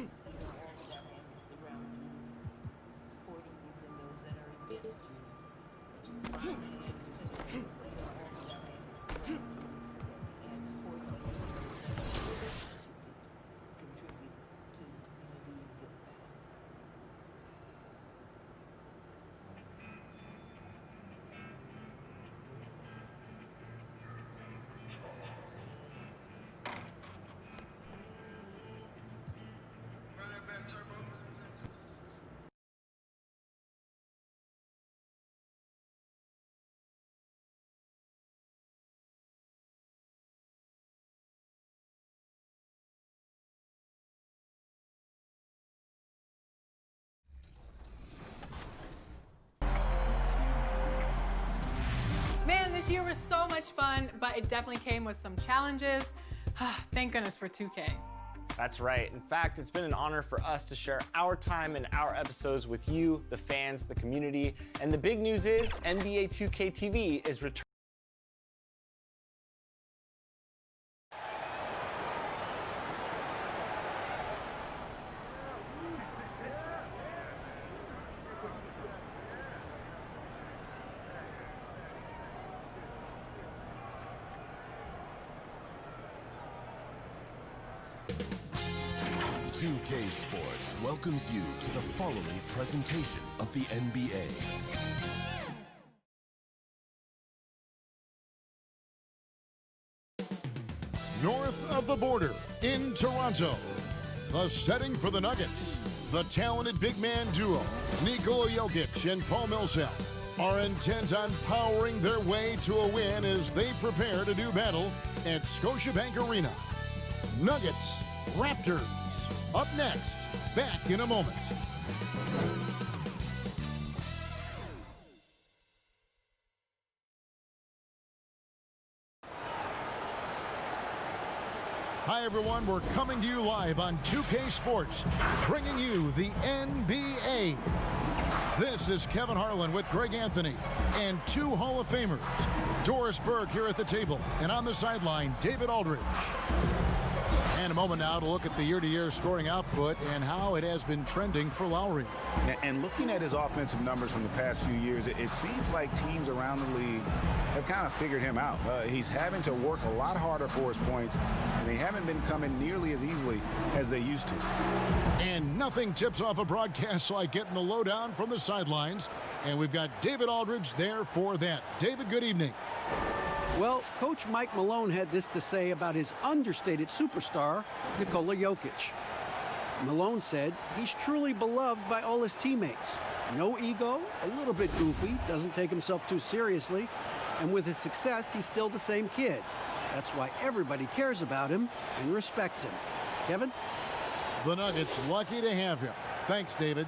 dynamics around you, supporting you and those that are against you, that you find the answers to the dynamics around you, and that the answer for you that you could contribute to the community and give back. Man, this year was so much fun, but it definitely came with some challenges. Thank goodness for 2K. That's right. In fact, it's been an honor for us to share our time and our episodes with you, the fans, the community. And the big news is NBA2K20 is returning. .2K Sports welcomes you to the following presentation of the NBA. North of the border, in Toronto, the setting for the Nuggets. The talented big man duo, Nikola Jokic and Paul Millsap, are intent on powering their way to a win as they prepare to do battle at Scotiabank Arena. Nuggets, Raptors. Up next, back in a moment. Hi everyone, we're coming to you live on 2K Sports, bringing you the NBA. This is Kevin Harlan with Greg Anthony and two Hall of Famers, Doris Burke here at the table, and on the sideline, David Aldridge. And a moment now to look at the year-to-year scoring output and how it has been trending for Lowry. And looking at his offensive numbers from the past few years, it seems like teams around the league have kind of figured him out. He's having to work a lot harder for his points, and they haven't been coming nearly as easily as they used to. And nothing tips off a broadcast like getting the lowdown from the sidelines. And we've got David Aldridge there for that. David, good evening. Well, Coach Mike Malone had this to say about his understated superstar, Nikola Jokic. Malone said he's truly beloved by all his teammates. No ego, a little bit goofy, doesn't take himself too seriously, and with his success, he's still the same kid. That's why everybody cares about him and respects him. Kevin? The Nuggets lucky to have him. Thanks, David.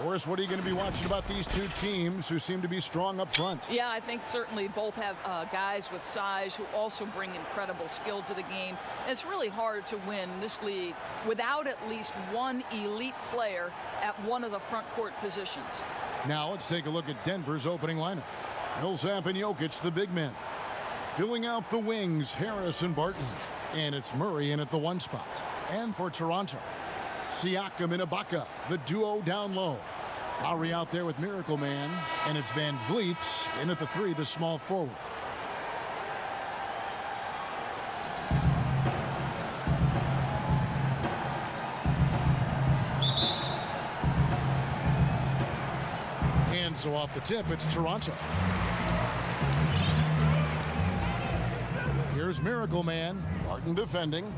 Doris, what are you going to be watching about these two teams who seem to be strong up front? Yeah, I think certainly both have guys with size who also bring incredible skill to the game. And it's really hard to win this league without at least one elite player at one of the front court positions. Now let's take a look at Denver's opening lineup. Millsap and Jokic, the big men. Filling out the wings, Harris and Barton. And it's Murray in at the one spot. And for Toronto, Siakam and Ibaka, the duo down low. Lowry out there with Miracle Man, and it's Van Vliet in at the three, the small forward. And so off the tip, it's Toronto. Here's Miracle Man, Barton defending.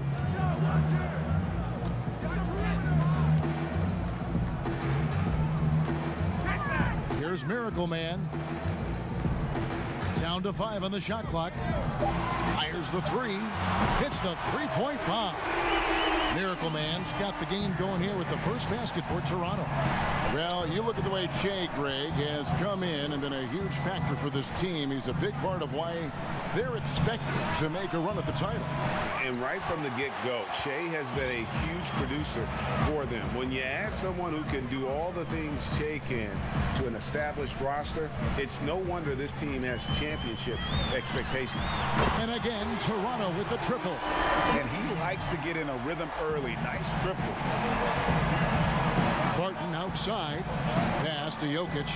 Here's Miracle Man. Down to 5 on the shot clock. Fires the three. Hits the three-point bomb. Miracle Man's got the game going here with the first basket for Toronto. Well, you look at the way Shea, Greg, has come in and been a huge factor for this team. He's a big part of why they're expected to make a run at the title. And right from the get-go, Shea has been a huge producer for them. When you add someone who can do all the things Shea can to an established roster, it's no wonder this team has championship expectations. And again, Toronto with the triple. And he likes to get in a rhythm early. Nice triple. Barton outside. Pass to Jokic.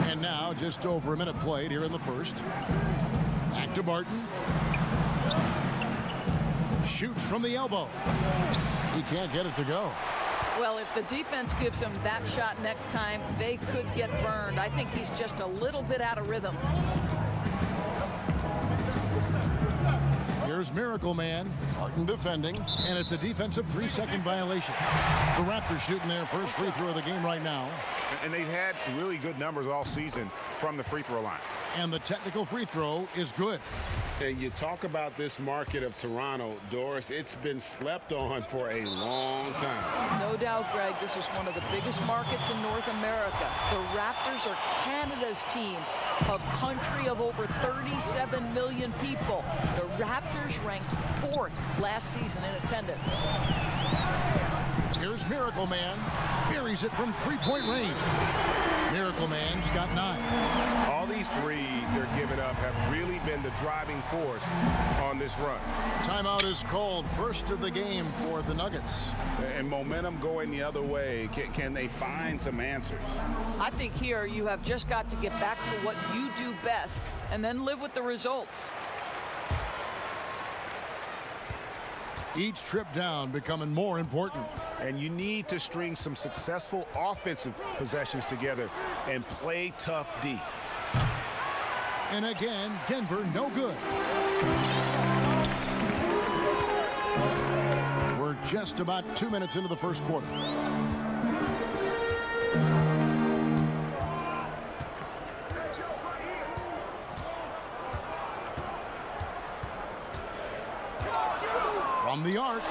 And now just over a minute played here in the first. Back to Barton. Shoots from the elbow. He can't get it to go. Well, if the defense gives him that shot next time, they could get burned. I think he's just a little bit out of rhythm. Here's Miracle Man. Barton defending, and it's a defensive 3-second violation. The Raptors shooting their first free throw of the game right now. And they've had really good numbers all season from the free throw line. And the technical free throw is good. And you talk about this market of Toronto, Doris, it's been slept on for a long time. No doubt, Greg, this is one of the biggest markets in North America. The Raptors are Canada's team, a country of over 37 million people. The Raptors ranked 4th last season in attendance. Here's Miracle Man. Buries it from three-point range. Miracle Man's got 9. All these threes they're giving up have really been the driving force on this run. Timeout is called. First of the game for the Nuggets. And momentum going the other way. Can they find some answers? I think here you have just got to get back to what you do best and then live with the results. Each trip down becoming more important. And you need to string some successful offensive possessions together and play tough D. And again, Denver no good. We're just about 2 minutes into the first quarter. From the arc.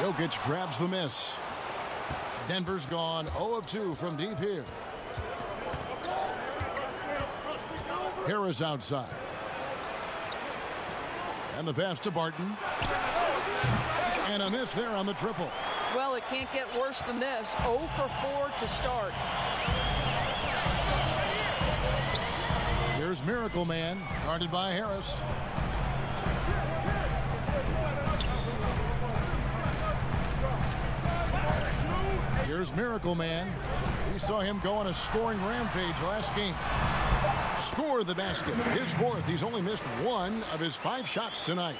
Jokic grabs the miss. Denver's gone 0 of 2 from deep here. Harris outside. And the pass to Barton. And a miss there on the triple. Well, it can't get worse than this. 0 for 4 to start. Here's Miracle Man, guarded by Harris. Here's Miracle Man. We saw him go on a scoring rampage last game. Score the basket. His 4th. He's only missed 1 of his 5 shots tonight.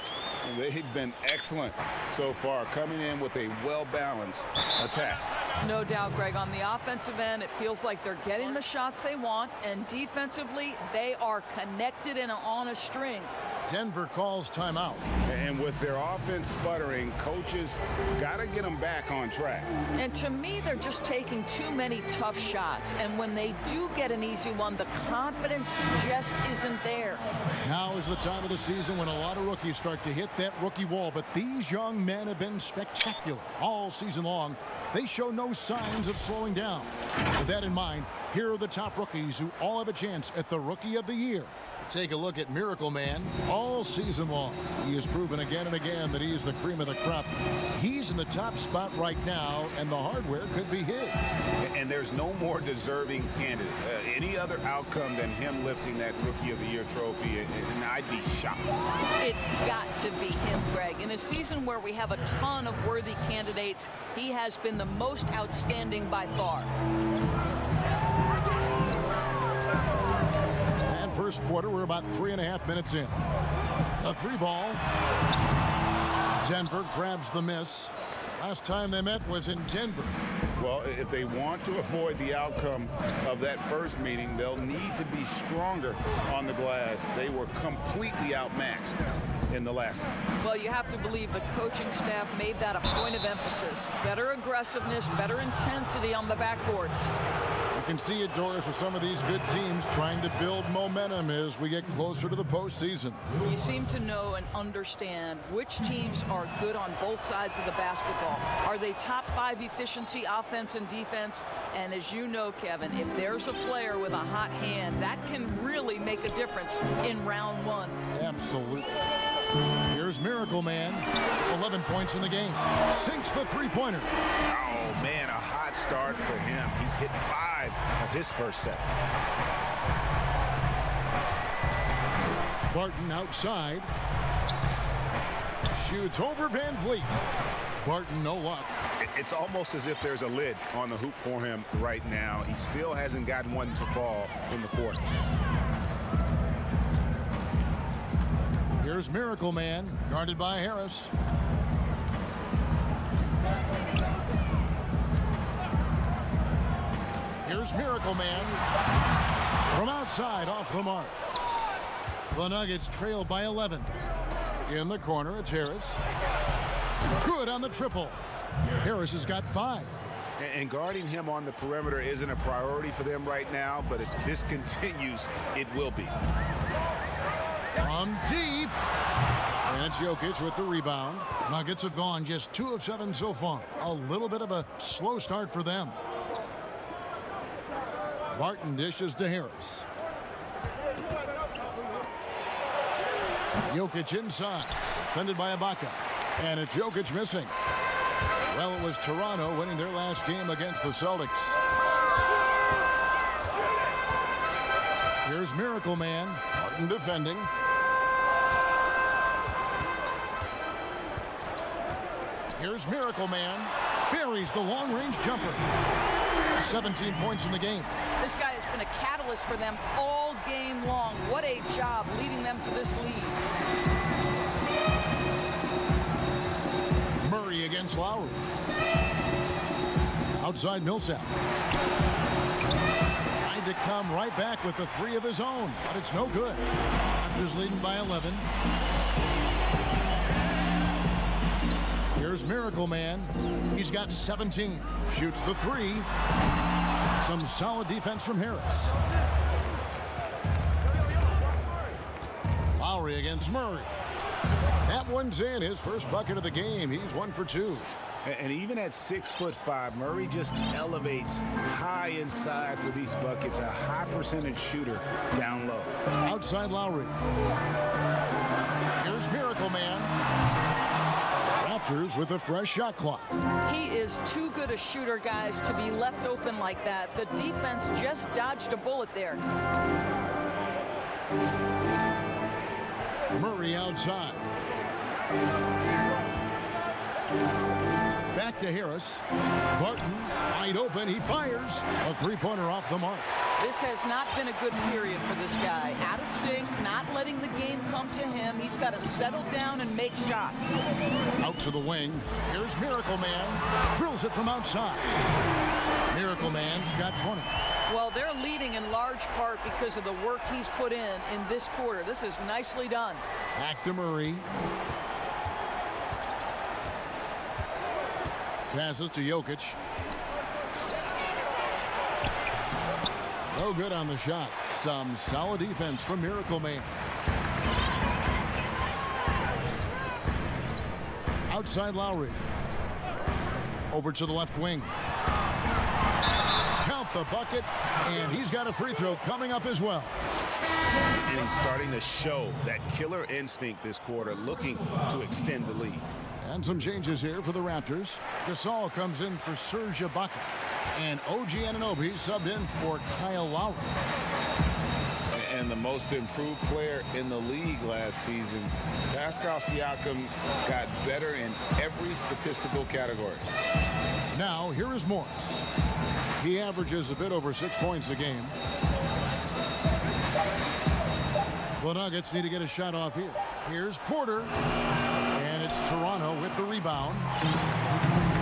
And they've been excellent so far, coming in with a well-balanced attack. No doubt, Greg. On the offensive end, it feels like they're getting the shots they want, and defensively, they are connected and on a string. Denver calls timeout. And with their offense sputtering, coaches got to get them back on track. And to me, they're just taking too many tough shots. And when they do get an easy one, the confidence just isn't there. Now is the time of the season when a lot of rookies start to hit that rookie wall. But these young men have been spectacular all season long. They show no signs of slowing down. With that in mind, here are the top rookies who all have a chance at the Rookie of the Year. Take a look at Miracle Man all season long. He has proven again and again that he is the cream of the crop. He's in the top spot right now, and the hardware could be his. And there's no more deserving candidate. Any other outcome than him lifting that Rookie of the Year trophy, and I'd be shocked. It's got to be him, Greg. In a season where we have a ton of worthy candidates, he has been the most outstanding by far. First quarter, we're about 3.5 minutes in. A 3-ball. Denver grabs the miss. Last time they met was in Denver. Well, if they want to avoid the outcome of that first meeting, they'll need to be stronger on the glass. They were completely outmatched in the last one. Well, you have to believe the coaching staff made that a point of emphasis. Better aggressiveness, better intensity on the backboards. You can see it, Doris, with some of these good teams trying to build momentum as we get closer to the postseason. You seem to know and understand which teams are good on both sides of the basketball. Are they top 5 efficiency, offense and defense? And as you know, Kevin, if there's a player with a hot hand, that can really make a difference in round 1. Absolutely. Here's Miracle Man, 11 points in the game. Sinks the three-pointer. Oh, man, a hot start for him. He's hit 5 of his first set. Barton outside. Shoots over Van Vliet. Barton, no luck. It's almost as if there's a lid on the hoop for him right now. He still hasn't gotten one to fall in the court. Here's Miracle Man, guarded by Harris. Here's Miracle Man. From outside, off the mark. The Nuggets trail by 11. In the corner, it's Harris. Good on the triple. Harris has got 5. And guarding him on the perimeter isn't a priority for them right now, but if this continues, it will be. From deep. And it's Jokic with the rebound. Nuggets have gone just 2 of 7 so far. A little bit of a slow start for them. Barton dishes to Harris. Jokic inside, defended by Ibaka. And it's Jokic missing. Well, it was Toronto winning their last game against the Celtics. Here's Miracle Man, Barton defending. Here's Miracle Man, buries the long-range jumper. 17 points in the game. This guy has been a catalyst for them all game long. What a job leading them to this lead. Murray against Lowry. Outside Millsap. Trying to come right back with the 3 of his own, but it's no good. Raptors leading by 11. Here's Miracle Man. He's got 17. Shoots the 3. Some solid defense from Harris. Lowry against Murray. That one's in. His first bucket of the game. He's 1 for 2. And even at 6'5", Murray just elevates high inside for these buckets. A high percentage shooter down low. Outside Lowry. Here's Miracle Man. Raptors with a fresh shot clock. He is too good a shooter, guys, to be left open like that. The defense just dodged a bullet there. Murray outside. Back to Harris. Barton wide open. He fires. A 3-pointer off the mark. This has not been a good period for this guy. Out of sync, not letting the game come to him. He's got to settle down and make shots. Out to the wing. Here's Miracle Man. Drills it from outside. Miracle Man's got 20. Well, they're leading in large part because of the work he's put in this quarter. This is nicely done. Back to Murray. Passes to Jokic. No good on the shot. Some solid defense from Miracle Man. Outside Lowry. Over to the left wing. Count the bucket, and he's got a free throw coming up as well. And he's starting to show that killer instinct this quarter, looking to extend the lead. And some changes here for the Raptors. Gasol comes in for Serge Ibaka. And OG Anunoby subbed in for Kyle Lowry. And the most improved player in the league last season, Pascal Siakam, got better in every statistical category. Now, here is Morris. He averages a bit over 6 points a game. The Nuggets need to get a shot off here. Here's Porter. And it's Toronto with the rebound.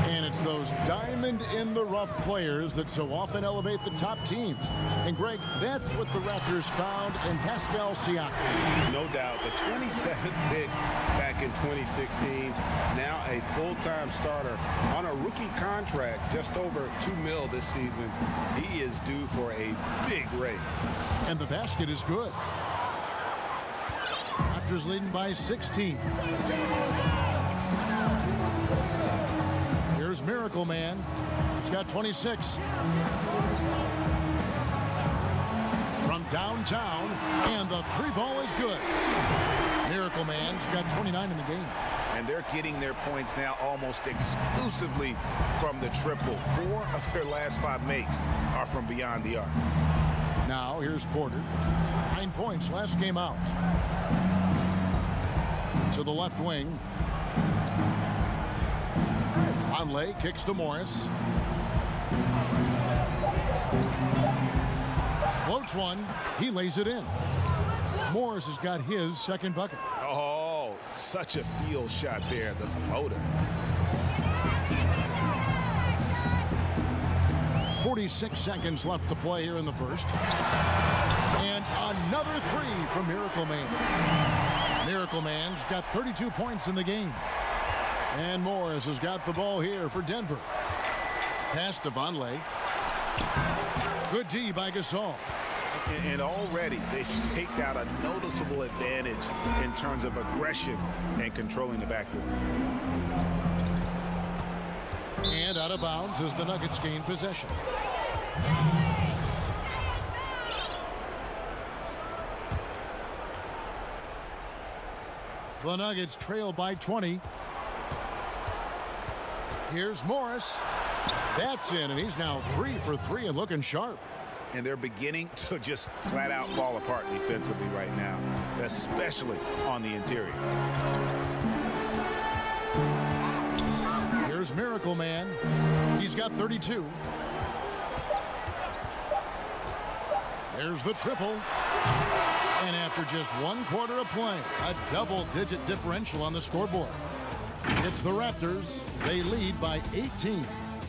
And it's those diamond-in-the-rough players that so often elevate the top teams. And, Greg, that's what the Raptors found in Pascal Siakam. No doubt. The 27th pick back in 2016. Now a full-time starter on a rookie contract, just over $2 million this season. He is due for a big raise. And the basket is good. Raptors leading by 16. Here's Miracle Man. He's got 26. From downtown, and the 3-ball is good. Miracle Man's got 29 in the game. And they're getting their points now almost exclusively from the triple. 4 of their last 5 makes are from beyond the arc. Now here's Porter. 9 points last game out. To the left wing. Conley kicks to Morris. Floats one. He lays it in. Morris has got his second bucket. Oh, such a field shot there, the floater. 46 seconds left to play here in the first. And another three from Miracle Man. Miracle Man's got 32 points in the game. And Morris has got the ball here for Denver. Pass to Vonleh. Good D by Gasol. And already they've staked out a noticeable advantage in terms of aggression and controlling the backboard. And out of bounds as the Nuggets gain possession. The Nuggets trail by 20. Here's Morris. That's in, and he's now 3 for 3 and looking sharp. And they're beginning to just flat out fall apart defensively right now, especially on the interior. Here's Miracle Man. He's got 32. There's the triple. And after just 1 quarter of play, a double-digit differential on the scoreboard. It's the Raptors. They lead by 18.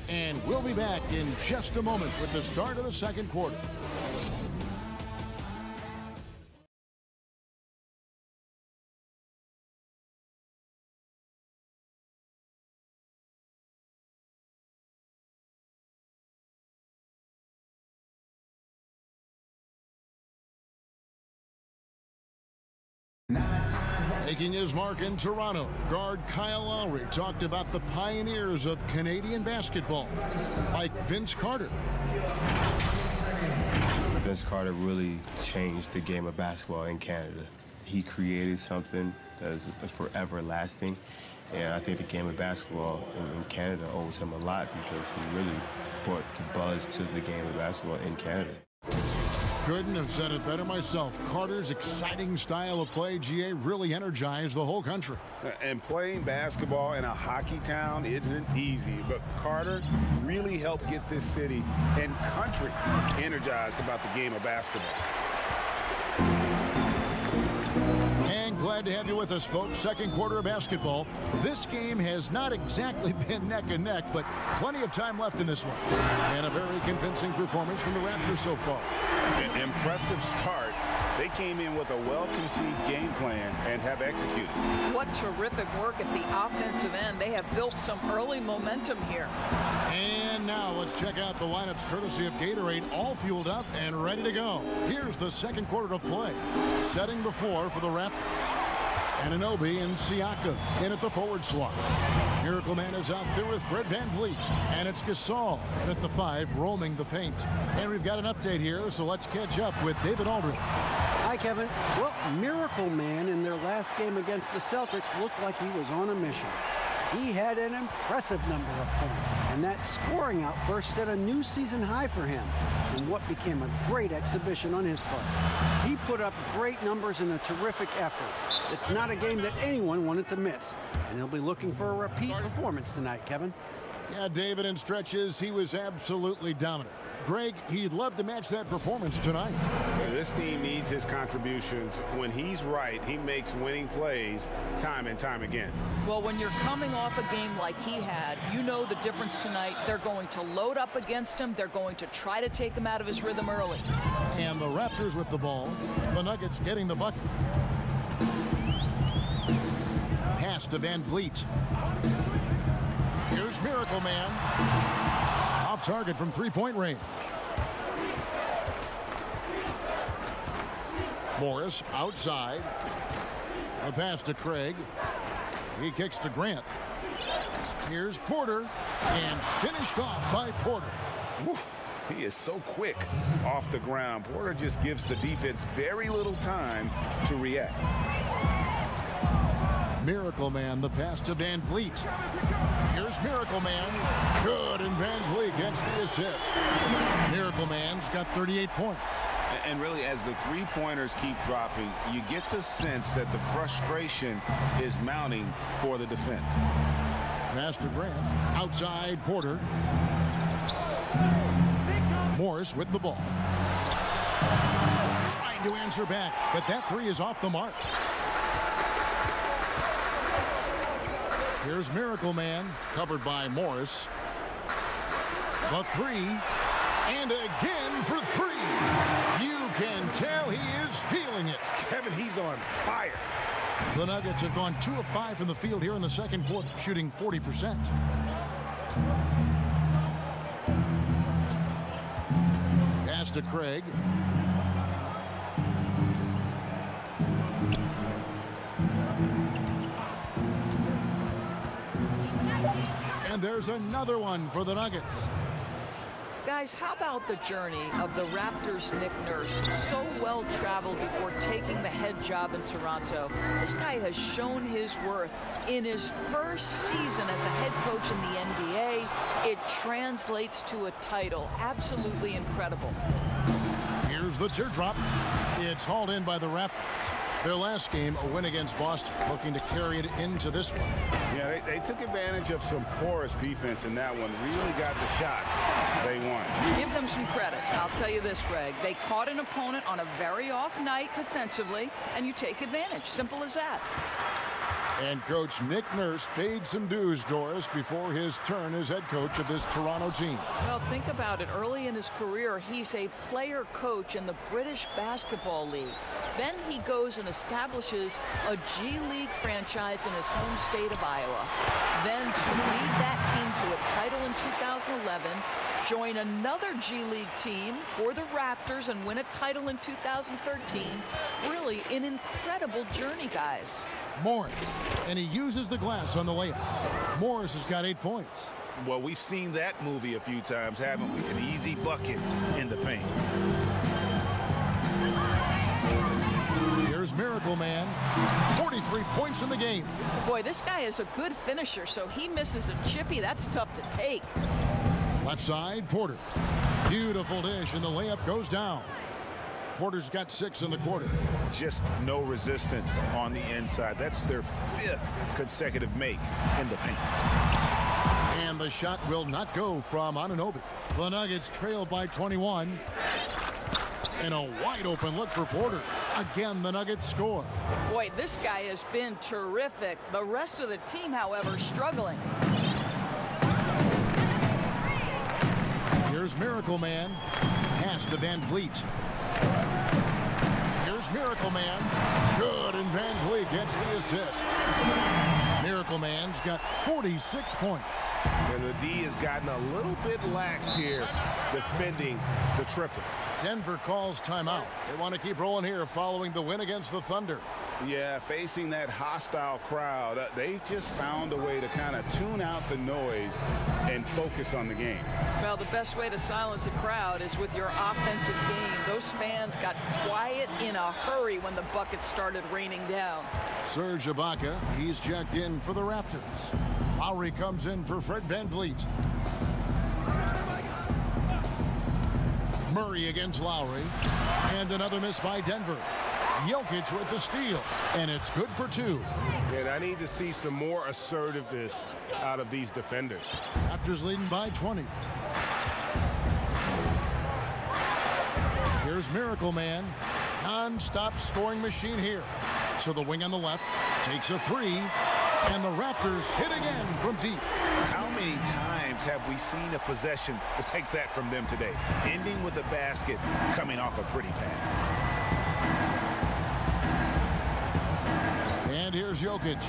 And we'll be back in just a moment with the start of the second quarter. Making his mark in Toronto, guard Kyle Lowry talked about the pioneers of Canadian basketball, like Vince Carter. Vince Carter really changed the game of basketball in Canada. He created something that is forever lasting, and I think the game of basketball in Canada owes him a lot because he really brought the buzz to the game of basketball in Canada. Couldn't have said it better myself. Carter's exciting style of play, GA, really energized the whole country. And playing basketball in a hockey town isn't easy, but Carter really helped get this city and country energized about the game of basketball. And glad to have you with us, folks. Second quarter of basketball. This game has not exactly been neck and neck, but plenty of time left in this one. And a very convincing performance from the Raptors so far. An impressive start. They came in with a well-conceived game plan and have executed. What terrific work at the offensive end. They have built some early momentum here. And now let's check out the lineups courtesy of Gatorade, all fueled up and ready to go. Here's the second quarter of play. Setting the floor for the Raptors. Anunoby and Siakam in at the forward slot. Miracle Man is out there with Fred VanVleet. And it's Gasol at the 5 roaming the paint. And we've got an update here, so let's catch up with David Aldridge. Hi, Kevin. Well, Miracle Man in their last game against the Celtics looked like he was on a mission. He had an impressive number of points, and that scoring outburst set a new season high for him in what became a great exhibition on his part. He put up great numbers in a terrific effort. It's not a game that anyone wanted to miss, and he'll be looking for a repeat performance tonight, Kevin. Yeah, David, in stretches, he was absolutely dominant. Greg, he'd love to match that performance tonight. This team needs his contributions. When he's right, he makes winning plays time and time again. Well, when you're coming off a game like he had, you know the difference tonight. They're going to load up against him. They're going to try to take him out of his rhythm early. And the Raptors with the ball. The Nuggets getting the bucket. Pass to VanVleet. Here's Miracle Man. Off target from three-point range. Morris outside. A pass to Craig. He kicks to Grant. Here's Porter. And finished off by Porter. Woo. He is so quick off the ground. Porter just gives the defense very little time to react. Miracle Man, the pass to VanVleet. Here's Miracle Man. Good, and VanVleet gets the assist. Miracle Man's got 38 points. And really, as the three-pointers keep dropping, you get the sense that the frustration is mounting for the defense. Master Grant outside Porter. Morris with the ball. Trying to answer back, but that three is off the mark. Here's Miracle Man, covered by Morris. The three, and again for three. You can tell he is feeling it. Kevin, he's on fire. The Nuggets have gone 2 of 5 from the field here in the second quarter, shooting 40%. Pass to Craig. And there's another one for the Nuggets. Guys, how about the journey of the Raptors' Nick Nurse? So well traveled before taking the head job in Toronto. This guy has shown his worth. In his first season as a head coach in the NBA, it translates to a title. Absolutely incredible. Here's the teardrop. It's hauled in by the Raptors. Their last game, a win against Boston, looking to carry it into this one. Yeah, they took advantage of some porous defense in that one. Really got the shots they want. Give them some credit. I'll tell you this, Greg. They caught an opponent on a very off night defensively, and you take advantage. Simple as that. And Coach Nick Nurse paid some dues, Doris, before his turn as head coach of this Toronto team. Well, think about it. Early in his career, he's a player coach in the British Basketball League. Then he goes and establishes a G League franchise in his home state of Iowa. Then to lead that team to a title in 2011, join another G League team for the Raptors and win a title in 2013. Really an incredible journey, guys. Morris, and he uses the glass on the layup. Morris has got 8 points. Well, we've seen that movie a few times, haven't we? An easy bucket in the paint. Here's Miracle Man, 43 points in the game. Boy, this guy is a good finisher, so he misses a chippy. That's tough to take. Left side, Porter. Beautiful dish, and the layup goes down. Porter's got 6 in the quarter. Just no resistance on the inside. That's their 5th consecutive make in the paint. And the shot will not go from Anunoby. The Nuggets trail by 21. And a wide open look for Porter. Again, the Nuggets score. Boy, this guy has been terrific. The rest of the team, however, struggling. Here's Miracle Man. Pass to Van Vliet. Here's Miracle Man. Good, and Van Vliet gets the assist. Miracle Man's got 46 points. And the D has gotten a little bit laxed here defending the triple. Denver calls timeout. They want to keep rolling here following the win against the Thunder. Yeah, facing that hostile crowd, they've just found a way to kind of tune out the noise and focus on the game. Well, the best way to silence a crowd is with your offensive game. Those fans got quiet in a hurry when the buckets started raining down. Serge Ibaka, he's checked in for the Raptors. Lowry comes in for Fred VanVleet. Murray against Lowry. And another miss by Denver. Jokic with the steal, and it's good for 2. And I need to see some more assertiveness out of these defenders. Raptors leading by 20. Here's Miracle Man. Non-stop scoring machine here. So the wing on the left takes a 3, and the Raptors hit again from deep. How many times have we seen a possession like that from them today? Ending with a basket, coming off a pretty pass. And here's Jokic.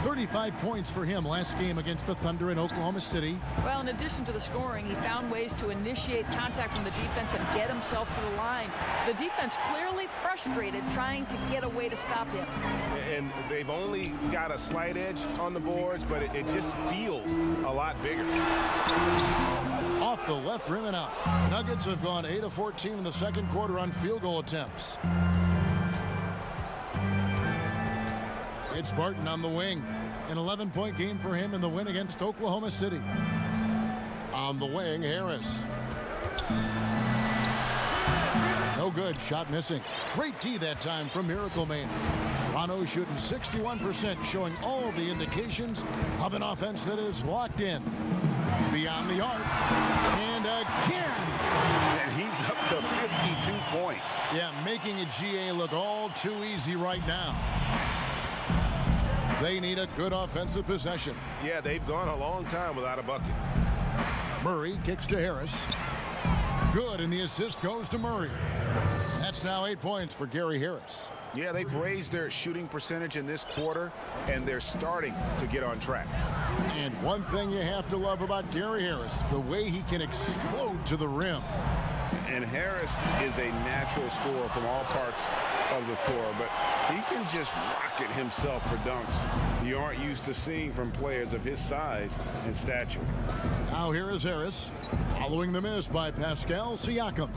35 points for him last game against the Thunder in Oklahoma City. Well, in addition to the scoring, he found ways to initiate contact from the defense and get himself to the line. The defense clearly frustrated trying to get a way to stop him. And they've only got a slight edge on the boards, but it just feels a lot bigger. Off the left rim and out. Nuggets have gone 8 of 14 in the second quarter on field goal attempts. It's Barton on the wing. An 11-point game for him in the win against Oklahoma City. On the wing, Harris. No No good. Shot missing. Great D that time from Miracle Man. Toronto shooting 61%, showing all the indications of an offense that is locked in. Beyond the arc. And again. And he's up to 52 points. Yeah, making a GA look all too easy right now. They need a good offensive possession. Yeah, they've gone a long time without a bucket. Murray kicks to Harris. Good, and the assist goes to Murray. That's now 8 points for Gary Harris. Yeah, they've raised their shooting percentage in this quarter, and they're starting to get on track. And one thing you have to love about Gary Harris, the way he can explode to the rim. And Harris is a natural scorer from all parts of the floor, but he can just rocket himself for dunks. You aren't used to seeing from players of his size and stature. Now here is Harris, following the miss by Pascal Siakam.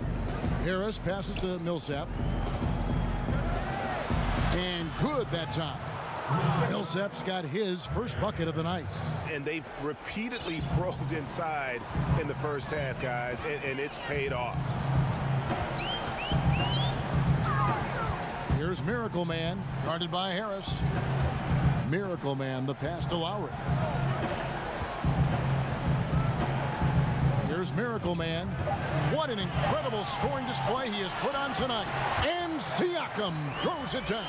Harris passes to Millsap. And good that time. Millsap's got his first bucket of the night. And they've repeatedly probed inside in the first half, guys, and it's paid off. Here's Miracle Man, guarded by Harris. Miracle Man, the pass to Lowry. Here's Miracle Man. What an incredible scoring display he has put on tonight. And Siakam throws it down.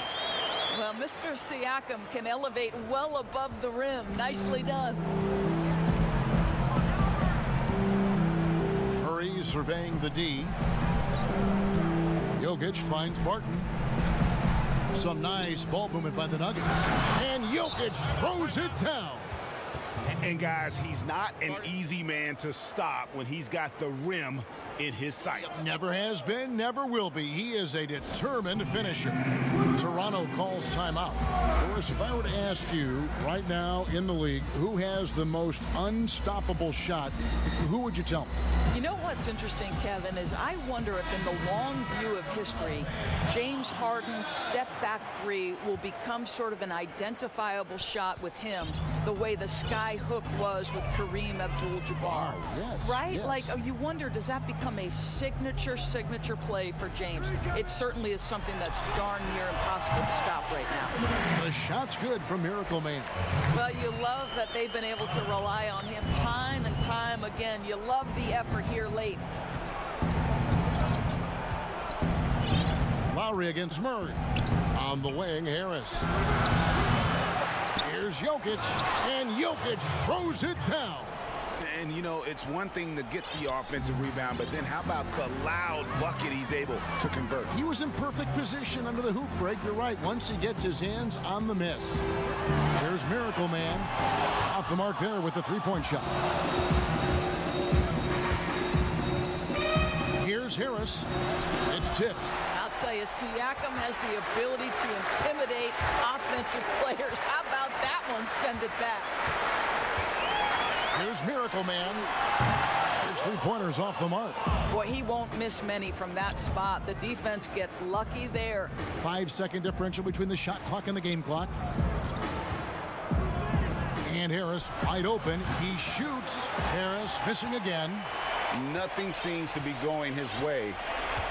Well, Mr. Siakam can elevate well above the rim. Nicely done. Murray surveying the D. Jokic finds Barton. Some nice ball movement by the Nuggets. And Jokic throws it down. And guys, he's not an easy man to stop when he's got the rim in his sights. Never has been, never will be. He is a determined finisher. Toronto calls timeout. Of course, if I were to ask you right now in the league, who has the most unstoppable shot, who would you tell me? You know what's interesting, Kevin, is I wonder if in the long view of history, James Harden's step-back three will become sort of an identifiable shot with him, the way the sky hook was with Kareem Abdul-Jabbar. Yes, right? yes. Like, you wonder, does that become a signature play for James? It certainly is something that's darn near impossible to stop right now. The shot's good from Miracle Man. Well, you love that they've been able to rely on him time and time again. You love the effort here late. Lowry against Murray. On the wing, Harris. Here's Jokic, and Jokic throws it down. And, you know, it's one thing to get the offensive rebound, but then how about the loud bucket he's able to convert? He was in perfect position under the hoop break. You're right, once he gets his hands on the miss. Here's Miracle Man. Off the mark there with the three-point shot. Here's Harris. It's tipped. I'll tell you, Siakam has the ability to intimidate offensive players. How about that one? Send it back. Here's Miracle Man. His three-pointers off the mark. Boy, he won't miss many from that spot. The defense gets lucky there. 5-second differential between the shot clock and the game clock. And Harris wide open. He shoots. Harris missing again. Nothing seems to be going his way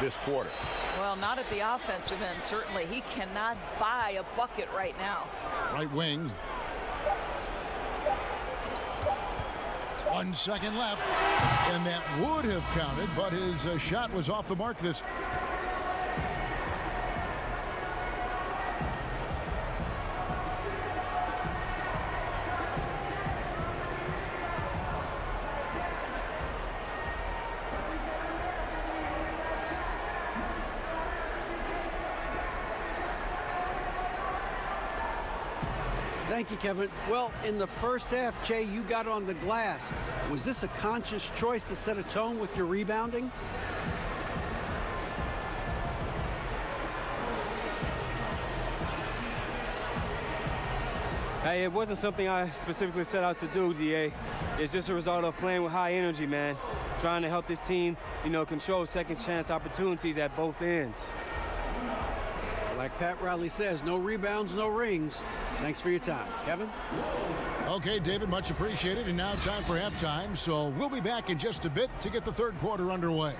this quarter. Well, not at the offensive end, certainly. He cannot buy a bucket right now. Right wing. 1 second left, and that would have counted, but his shot was off the mark this. Thank you, Kevin. Well, in the first half, Jay, you got on the glass. Was this a conscious choice to set a tone with your rebounding? Hey, it wasn't something I specifically set out to do, DA. It's just a result of playing with high energy, man. Trying to help this team, control second chance opportunities at both ends. Like Pat Riley says, no rebounds, no rings. Thanks for your time. Kevin? Okay, David, much appreciated. And now time for halftime. So we'll be back in just a bit to get the third quarter underway.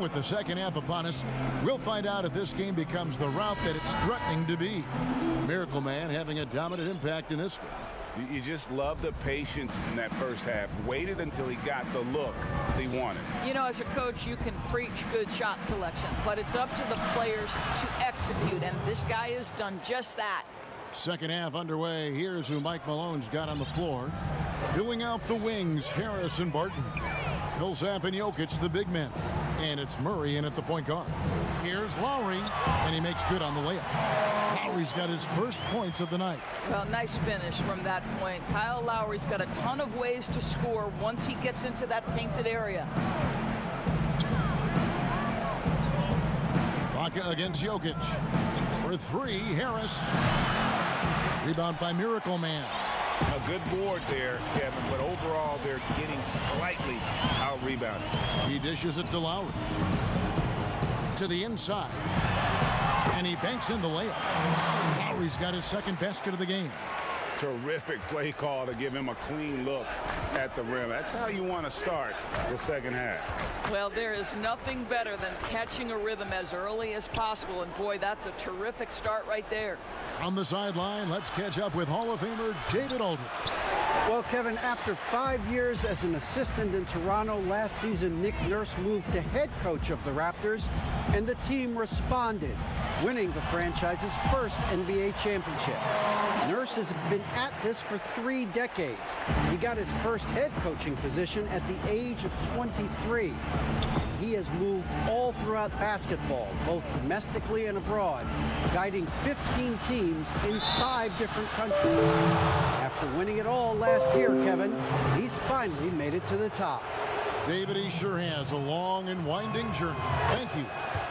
with the second half upon us, we'll find out if this game becomes the rout that it's threatening to be. Miracle Man having a dominant impact in this game. You just love the patience in that first half. Waited until he got the look he wanted. You know, as a coach, you can preach good shot selection, but it's up to the players to execute, and this guy has done just that. Second half underway. Here's who Mike Malone's got on the floor. Filling out the wings, Harris and Barton. Millsap and Jokic, the big men. And it's Murray in at the point guard. Here's Lowry, and he makes good on the layup. Lowry's got his first points of the night. Well, nice finish from that point. Kyle Lowry's got a ton of ways to score once he gets into that painted area. Baca against Jokic. For three, Harris. Rebound by Miracle Man. A good board there, Kevin, but overall they're getting slightly out-rebounded. He dishes it to Lowry. To the inside. And he banks in the layup. Lowry's got his second basket of the game. Terrific play call to give him a clean look at the rim. That's how you want to start the second half. Well, there is nothing better than catching a rhythm as early as possible, and boy, that's a terrific start right there. On the sideline, let's catch up with Hall of Famer David Aldridge. Well, Kevin, after 5 years as an assistant in Toronto, last season Nick Nurse moved to head coach of the Raptors, and the team responded, winning the franchise's first NBA championship. Nurse has been at this for 3 decades. He got his first head coaching position at the age of 23. He has moved all throughout basketball, both domestically and abroad, guiding 15 teams in 5 different countries. After winning it all last year, Kevin, he's finally made it to the top. David, he sure has a long and winding journey. Thank you.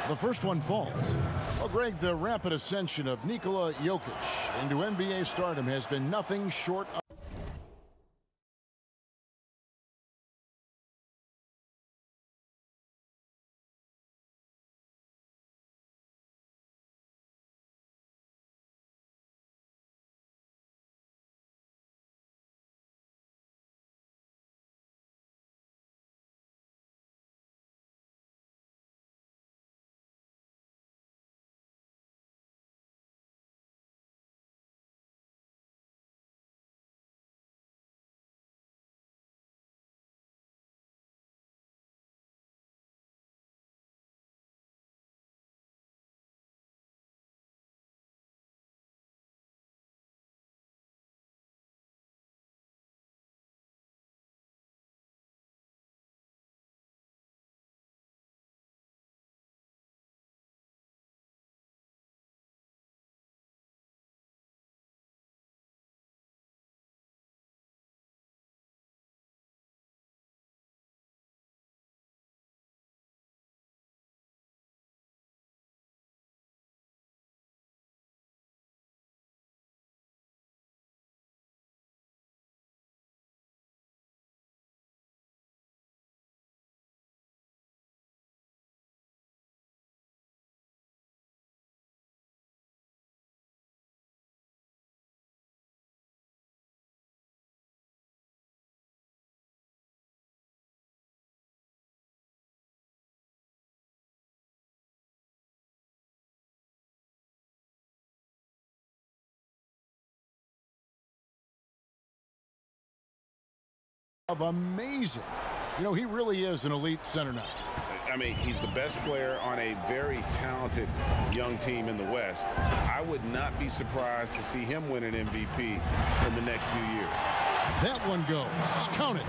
The first one falls. Well, Greg, the rapid ascension of Nikola Jokic into NBA stardom has been nothing short of amazing. You know, he really is an elite center now. I mean, he's the best player on a very talented young team in the West. I would not be surprised to see him win an MVP in the next few years. That one goes. Count it.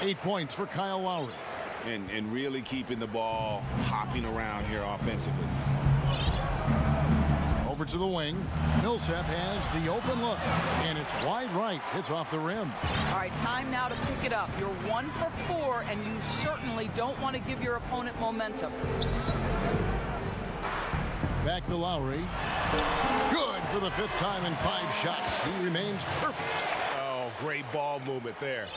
8 points for Kyle Lowry. And really keeping the ball hopping around here offensively. Over to the wing. Millsap has the open look, and it's wide right. It's off the rim. All right, time now to pick it up. You're 1 for 4, and you certainly don't want to give your opponent momentum. Back to Lowry. Good for the 5th time in 5 shots. He remains perfect. Oh, great ball movement there.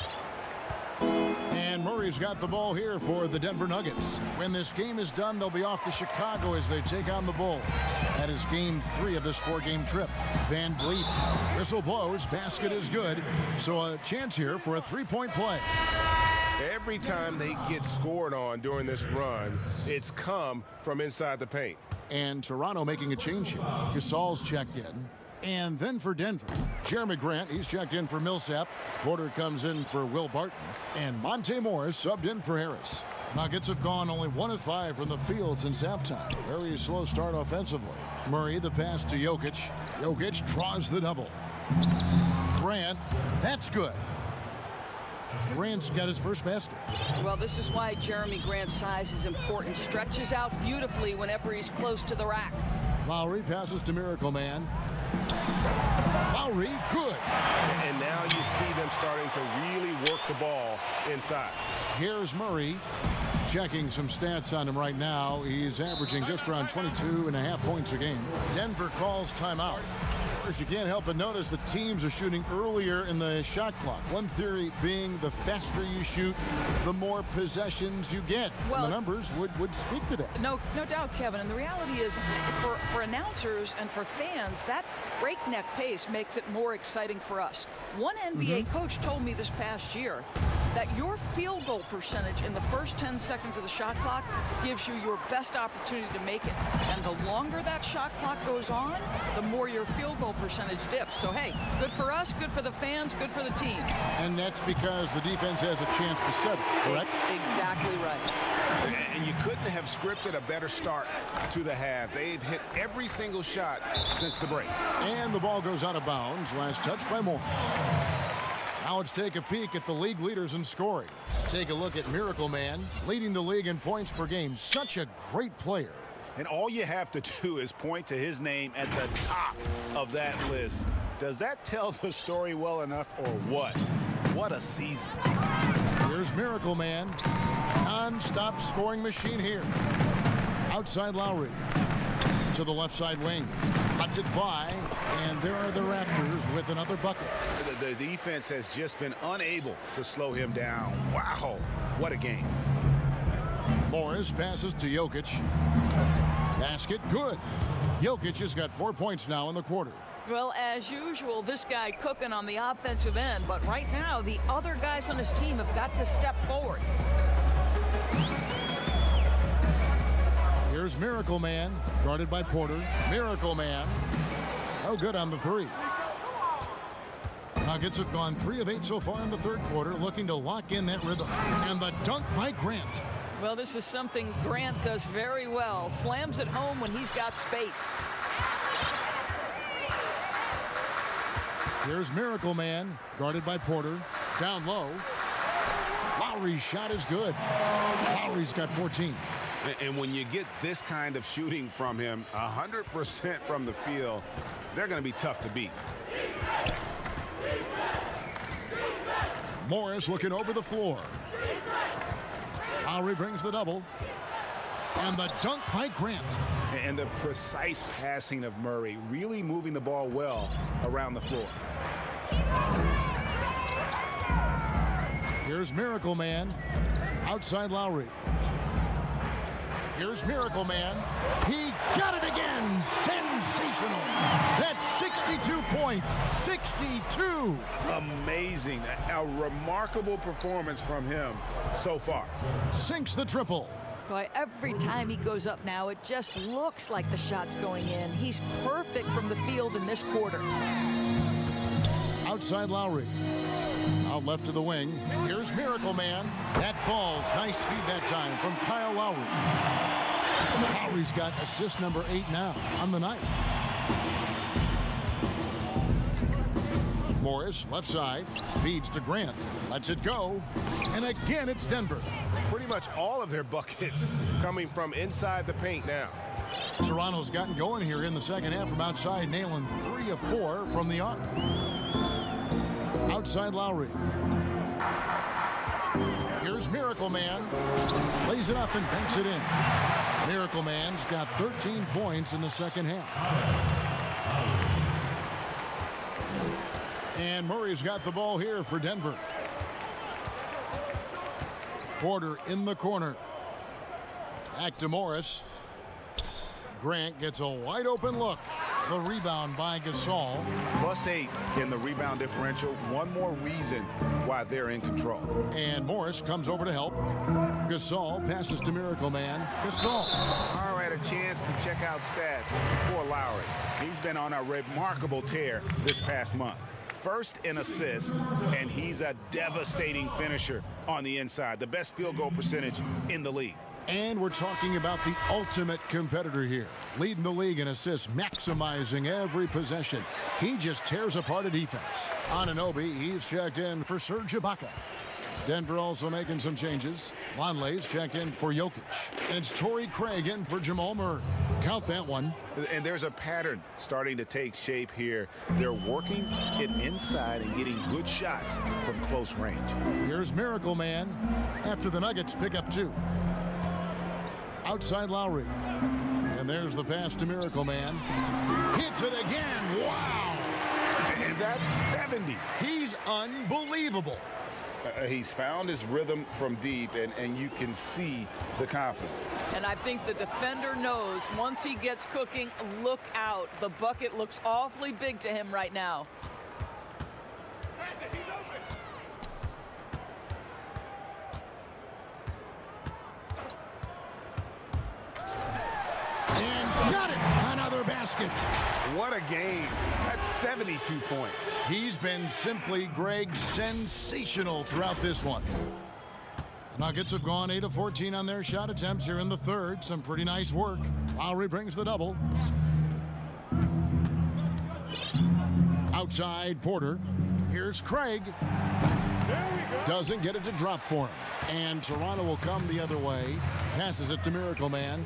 And Murray's got the ball here for the Denver Nuggets. When this game is done, they'll be off to Chicago as they take on the Bulls. That is game 3 of this 4-game trip. Van Vliet. Whistle blows. Basket is good. So a chance here for a 3-point play. Every time they get scored on during this run, it's come from inside the paint. And Toronto making a change here. Gasol's checked in. And then for Denver, Jeremy Grant, he's checked in for Millsap. Porter comes in for Will Barton. And Monte Morris subbed in for Harris. Nuggets have gone only 1 of 5 from the field since halftime. Very slow start offensively. Murray, the pass to Jokic. Jokic draws the double. Grant, that's good. Grant's got his first basket. Well, this is why Jeremy Grant's size is important. Stretches out beautifully whenever he's close to the rack. Lowry passes to Miracle Man. Lowry, good. And now you see them starting to really work the ball inside. Here's Murray. Checking some stats on him right now. He's averaging just around 22.5 points a game. Denver calls timeout. First, you can't help but notice the teams are shooting earlier in the shot clock. One theory being the faster you shoot, the more possessions you get. Well, and the numbers would speak to that. No doubt, Kevin. And the reality is, for announcers and for fans, that breakneck pace makes it more exciting for us. One NBA coach told me this past year that your field goal percentage in the first 10 seconds of the shot clock gives you your best opportunity to make it. And the longer that shot clock goes on, the more your field goal percentage dips. So, hey, good for us, good for the fans, good for the teams. And that's because the defense has a chance to set it, correct? Exactly right. And you couldn't have scripted a better start to the half. They've hit every single shot since the break. And the ball goes out of bounds. Last touch by Morris. Now let's take a peek at the league leaders in scoring. Take a look at Miracle Man, leading the league in points per game. Such a great player. And all you have to do is point to his name at the top of that list. Does that tell the story well enough or what? What a season. Here's Miracle Man. Non-stop scoring machine here. Outside Lowry. To the left side wing. Lets it fly. And there are the Raptors with another bucket. The defense has just been unable to slow him down. Wow, what a game. Morris passes to Jokic. Basket, good. Jokic has got 4 points now in the quarter. Well, as usual, this guy cooking on the offensive end. But right now, the other guys on his team have got to step forward. Here's Miracle Man, guarded by Porter. Miracle Man. Oh, good on the three. Nuggets have gone 3 of 8 so far in the third quarter, looking to lock in that rhythm. And the dunk by Grant. Well, this is something Grant does very well. Slams it home when he's got space. Here's Miracle Man, guarded by Porter. Down low. Lowry's shot is good. Lowry's got 14. And when you get this kind of shooting from him, 100% from the field, they're going to be tough to beat. Morris looking over the floor. Lowry brings the double. And the dunk by Grant. And the precise passing of Murray, really moving the ball well around the floor. Here's Miracle Man. Outside Lowry. Here's Miracle Man. He got it again. Sensational. That's 62 points. 62. Amazing. A remarkable performance from him so far. Sinks the triple. Boy, every time he goes up now, it just looks like the shot's going in. He's perfect from the field in this quarter. Outside Lowry. Out left to the wing. Here's Miracle Man. That ball's nice feed that time from Kyle Lowry. Lowry's got assist number 8 now on the night. Morris, left side, feeds to Grant. Lets it go. And again, it's Denver. Pretty much all of their buckets coming from inside the paint now. Toronto's gotten going here in the second half from outside, nailing 3 of 4 from the arc. Outside Lowry. Here's Miracle Man. Lays it up and banks it in. Miracle Man's got 13 points in the second half. And Murray's got the ball here for Denver. Porter in the corner. Back to Morris. Grant gets a wide open look. The rebound by Gasol. +8 in the rebound differential. One more reason why they're in control. And Morris comes over to help. Gasol passes to Miracle Man. Gasol. All right, a chance to check out stats for Lowry. He's been on a remarkable tear this past month. First in assists, and he's a devastating finisher on the inside. The best field goal percentage in the league. And we're talking about the ultimate competitor here. Leading the league in assists, maximizing every possession. He just tears apart a defense. Anunoby, he's checked in for Serge Ibaka. Denver also making some changes. Vonleh's checked in for Jokic. And it's Torrey Craig in for Jamal Murray. Count that one. And there's a pattern starting to take shape here. They're working it inside and getting good shots from close range. Here's Miracle Man after the Nuggets pick up 2. Outside Lowry. And there's the pass to Miracle Man. Hits it again. Wow. And that's 70. He's unbelievable. He's found his rhythm from deep, and you can see the confidence. And I think the defender knows once he gets cooking, look out. The bucket looks awfully big to him right now. And got it. Another basket. What a game. That's 72 points. He's been simply, Greg, sensational throughout this one. The Nuggets have gone 8 of 14 on their shot attempts here in the third. Some pretty nice work. Lowry brings the double. Outside Porter. Here's Craig. Doesn't get it to drop for him. And Toronto will come the other way. Passes it to Miracle Man.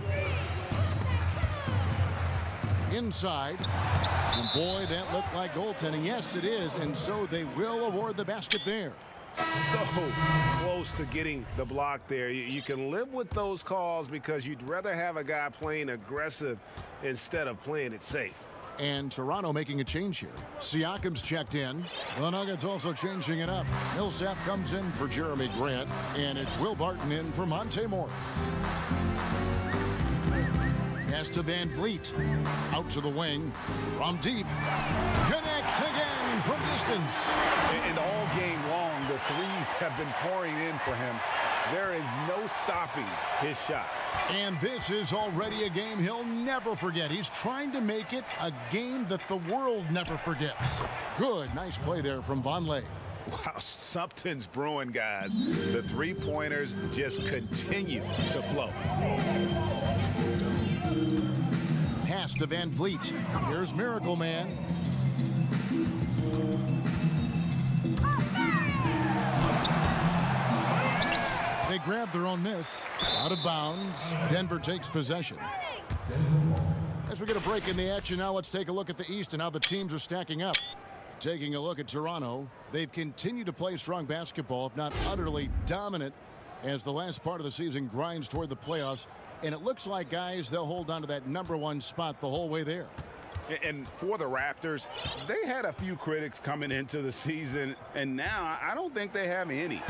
Inside. And boy, that looked like goaltending. Yes, it is. And so they will award the basket there. So close to getting the block there. You can live with those calls because you'd rather have a guy playing aggressive instead of playing it safe. And Toronto making a change here. Siakam's checked in. The Nuggets also changing it up. Millsap comes in for Jeremy Grant. And it's Will Barton in for Monte Morris. Pass to Van Vliet. Out to the wing. From deep. Connects again from distance. And all game long, the threes have been pouring in for him. There is no stopping his shot. And this is already a game he'll never forget. He's trying to make it a game that the world never forgets. Good, nice play there from Vonleh. Wow, something's brewing, guys. The three-pointers just continue to flow. Pass to Van Vliet. Here's Miracle Man. They grab their own miss. Out of bounds. Denver takes possession. As we get a break in the action now, let's take a look at the East and how the teams are stacking up. Taking a look at Toronto, they've continued to play strong basketball, if not utterly dominant, as the last part of the season grinds toward the playoffs. And it looks like, guys, they'll hold on to that #1 spot the whole way there. And for the Raptors, they had a few critics coming into the season, and now I don't think they have any.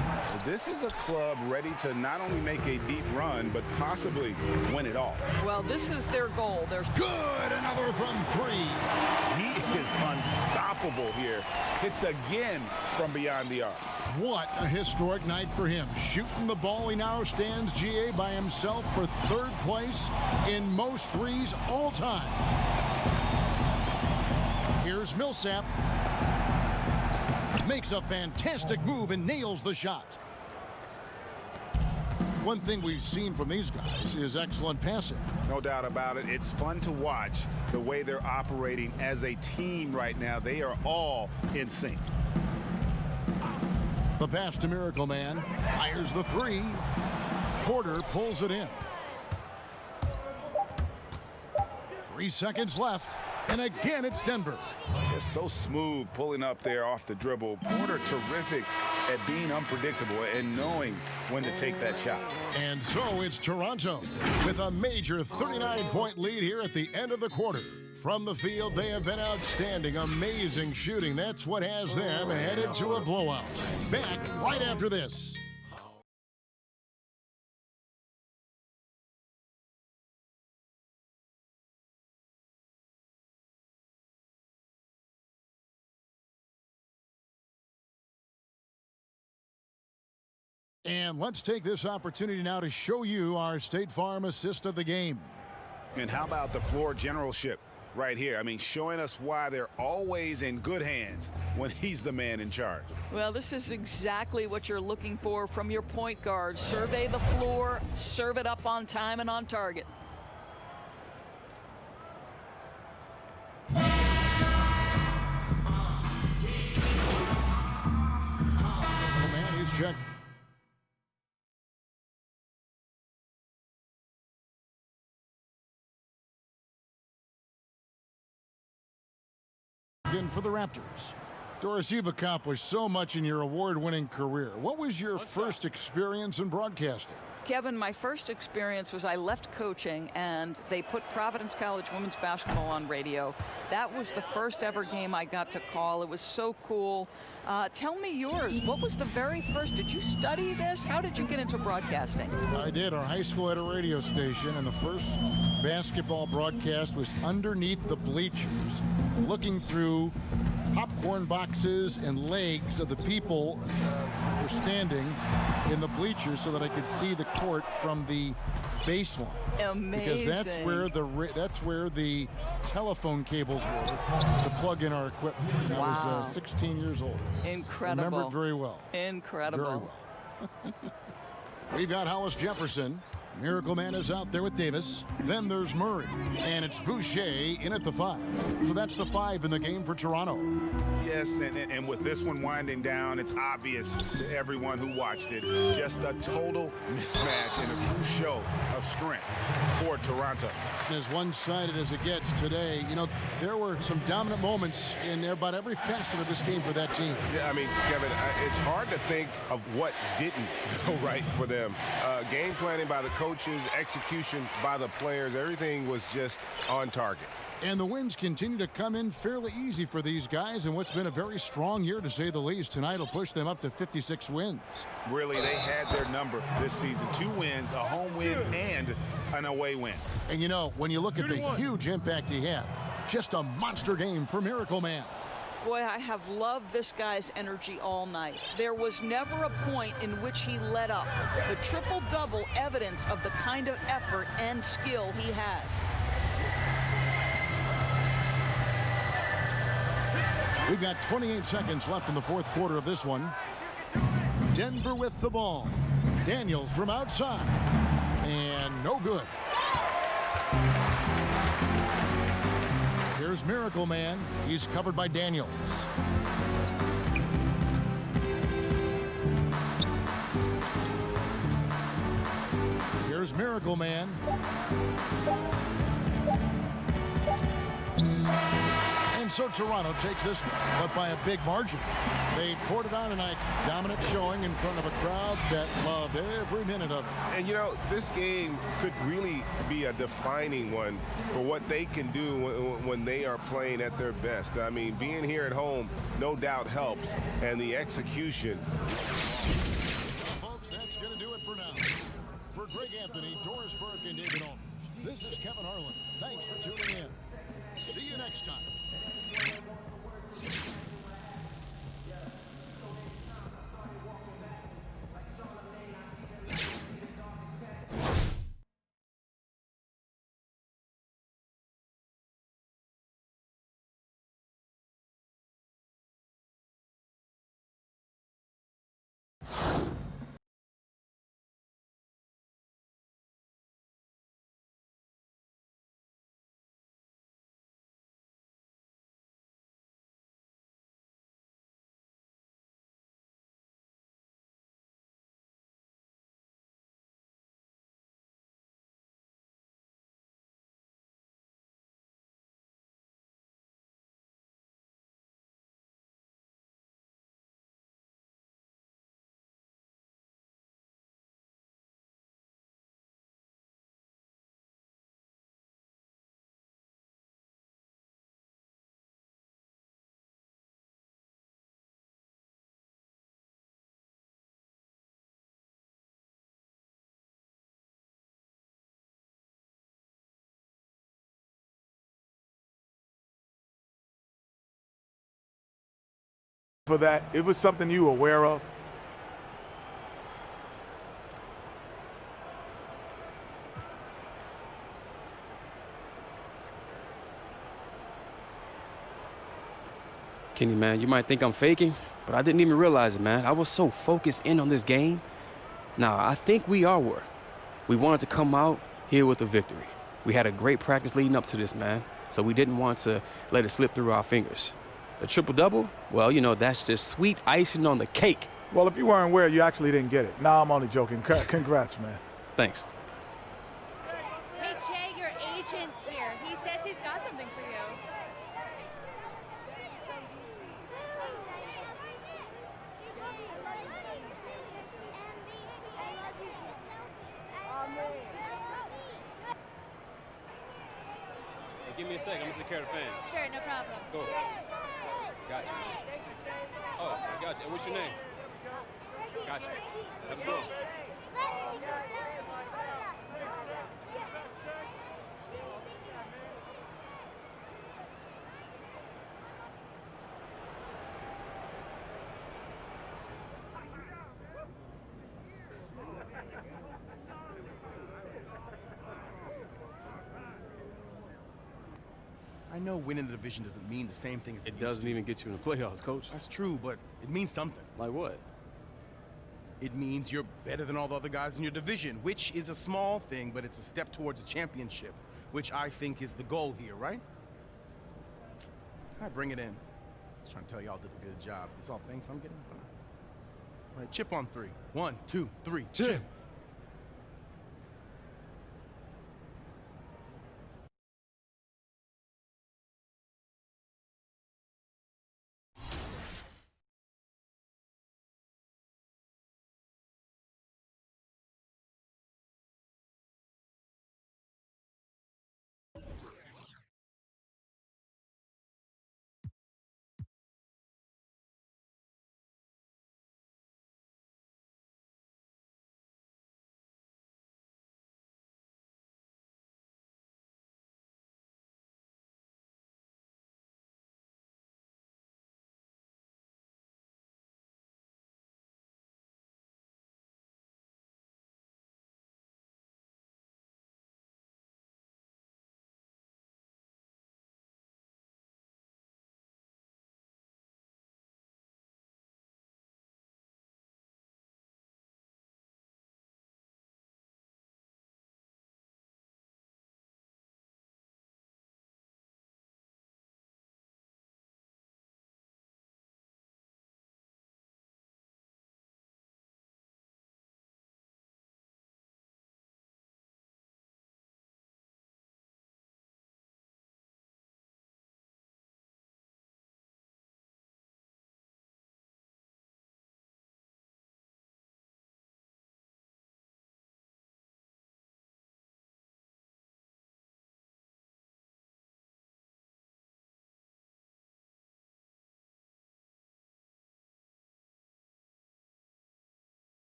This is a club ready to not only make a deep run, but possibly win it all. Well, this is their goal. There's good, another from 3. He is unstoppable here. Hits again from beyond the arc. What a historic night for him. Shooting the ball, he now stands GA by himself for 3rd place in most threes all time. Here's Millsap. Makes a fantastic move and nails the shot. One thing we've seen from these guys is excellent passing. No doubt about it. It's fun to watch the way they're operating as a team right now. They are all in sync. The pass to Miracle Man. Fires the 3. Porter pulls it in. 3 seconds left. And again, it's Denver. Just so smooth pulling up there off the dribble. Porter terrific at being unpredictable and knowing when to take that shot. And so it's Toronto with a major 39-point lead here at the end of the quarter. From the field, they have been outstanding. Amazing shooting. That's what has them headed to a blowout. Back right after this. And let's take this opportunity now to show you our State Farm assist of the game. And how about the floor generalship right here? I mean, showing us why they're always in good hands when he's the man in charge. Well, this is exactly what you're looking for from your point guard. Survey the floor, serve it up on time and on target. Man, he's checked. In for the Raptors. Doris, you've accomplished so much in your award-winning career. What was your first experience in broadcasting? Kevin, my first experience was I left coaching and they put Providence College women's basketball on radio. That was the first ever game I got to call. It was so cool. Tell me yours. What was the very first? Did you study this? How did you get into broadcasting? I did. Our high school had a radio station, and the first basketball broadcast was underneath the bleachers, looking through popcorn boxes and legs of the people who were standing in the bleachers so that I could see the court from the baseline. Amazing. Because that's where the telephone cables were to plug in our equipment. Wow. I was 16 years old. Incredible. Remember it very well. Incredible. Very well. We've got Hollis Jefferson. Miracle Man is out there with Davis. Then there's Murray. And it's Boucher in at the 5. So that's the 5 in the game for Toronto. Yes, and with this one winding down, it's obvious to everyone who watched it. Just a total mismatch and a true show of strength for Toronto. As one-sided as it gets today, you know, there were some dominant moments in about every facet of this game for that team. Yeah, I mean, Kevin, it's hard to think of what didn't go right for them. Game planning by the coaches, execution by the players, everything was just on target. And the wins continue to come in fairly easy for these guys in what's been a very strong year, to say the least. Tonight will push them up to 56 wins. Really, they had their number this season. 2 wins, a home win, and an away win. And, you know, when you look at the huge impact he had, just a monster game for Miracle Man. Boy, I have loved this guy's energy all night. There was never a point in which he let up. The triple-double evidence of the kind of effort and skill he has. We've got 28 seconds left in the fourth quarter of this one. Denver with the ball. Daniels from outside. And no good. Here's Miracle Man. He's covered by Daniels. Here's Miracle Man. And so Toronto takes this one, but by a big margin. They poured it on tonight. Dominant showing in front of a crowd that loved every minute of it. And, you know, this game could really be a defining one for what they can do when they are playing at their best. I mean, being here at home no doubt helps, and the execution. Folks, that's going to do it for now. For Greg Anthony, Doris Burke, and David Olmers, this is Kevin Harlan. Thanks for tuning in. See you next time. For that, it was something you were aware of? Kenny, man, you might think I'm faking, but I didn't even realize it, man. I was so focused in on this game. Now, I think we were. We wanted to come out here with a victory. We had a great practice leading up to this, man, so we didn't want to let it slip through our fingers. The triple-double, well, you know, that's just sweet icing on the cake. Well, if you weren't aware, you actually didn't get it. Nah, I'm only joking. Congrats, man. Thanks. Hey, Jay, your agent's here. He says he's got something for you. Hey, give me a sec. I'm going to take care of the fans. Sure, no problem. Cool. Gotcha. Oh, I got you. And what's your name? Gotcha. Have a good one. I know winning the division doesn't mean the same thing as it doesn't even get you in the playoffs, Coach. That's true, but it means something. Like what? It means you're better than all the other guys in your division, which is a small thing, but it's a step towards a championship, which I think is the goal here, right? All right, bring it in. I was trying to tell y'all did a good job. These all things I'm getting. All right, chip on 3. 1, 2, 3, chip.